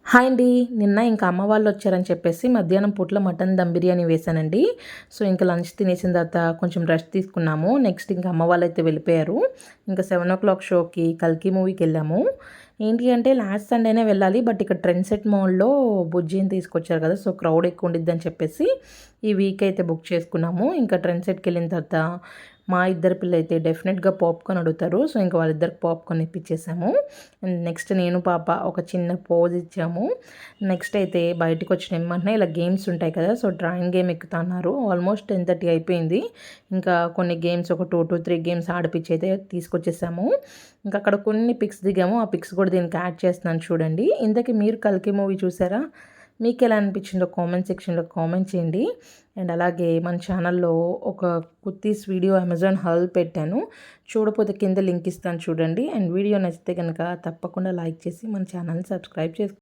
Hi అండి. నిన్న ఇంకా అమ్మ వాళ్ళు వచ్చారని చెప్పేసి మధ్యాహ్నం పూటలో మటన్ దమ్ బిర్యానీ వేశానండి. సో, ఇంకా లంచ్ తినేసిన తర్వాత కొంచెం రెస్ట్ తీసుకున్నాము. నెక్స్ట్ ఇంకా అమ్మ వాళ్ళైతే వెళ్ళిపోయారు. ఇంకా 7:00 షోకి 'కల్కి' మూవీకెళ్ళాము. ఏంటి అంటే లాస్ట్ సండేనే వెళ్ళాలి. బట్ ఇక్కడ ట్రెండ్ సెట్ మాల్‌లో బుజ్జిని తీసుకొచ్చారు కదా! సో, క్రౌడ్ ఎక్కువ ఉండిద్దని చెప్పేసి ఈ వీక్ అయితే బుక్ చేసుకున్నాము. ఇంకా ట్రెండ్ సెట్‌కెళ్ళిన తర్వాత మా ఇద్దరి పిల్లలైతే డెఫినెట్‌గా పాప్‌కార్న్ అడుగుతారు. సో, ఇంకా వాళ్ళిద్దరికి పాప్‌కార్న్ ఇప్పించేసాము. అండ్ నెక్స్ట్ నేను పాప ఒక చిన్న పోజ్ ఇచ్చాము. నెక్స్ట్ అయితే బయటకొచ్చిన ఎమ్మటనే ఇలా గేమ్స్ ఉంటాయి కదా! సో, డ్రాయింగ్ గేమ్ ఎక్కుతున్నారు. ఆల్మోస్ట్ 10:30 అయిపోయింది. ఇంకా కొన్ని గేమ్స్ ఒక 2-3 గేమ్స్ ఆడిపిచ్చి అయితే తీసుకొచ్చేసాము. ఇంకా అక్కడ కొన్ని పిక్స్ దిగాము. ఆ పిక్స్ కూడా దీనికి యాడ్ చేస్తున్నాను చూడండి. ఇంతకీ మీరు 'కల్కి' మూవీ చూసారా? మీకెలా అనిపించిందో కామెంట్ సెక్షన్‌లో కామెంట్ చేయండి. అండ్ అలాగే మన ఛానల్‌లో ఒక కుర్తీస్ వీడియో అమెజాన్ హాల్ పెట్టాను. చూడకపోతే కింద లింక్ ఇస్తాను చూడండి. అండ్ వీడియో నచ్చితే గనక తప్పకుండా లైక్ చేసి మన ఛానల్‌ని సబ్స్క్రైబ్ చేసుకోండి.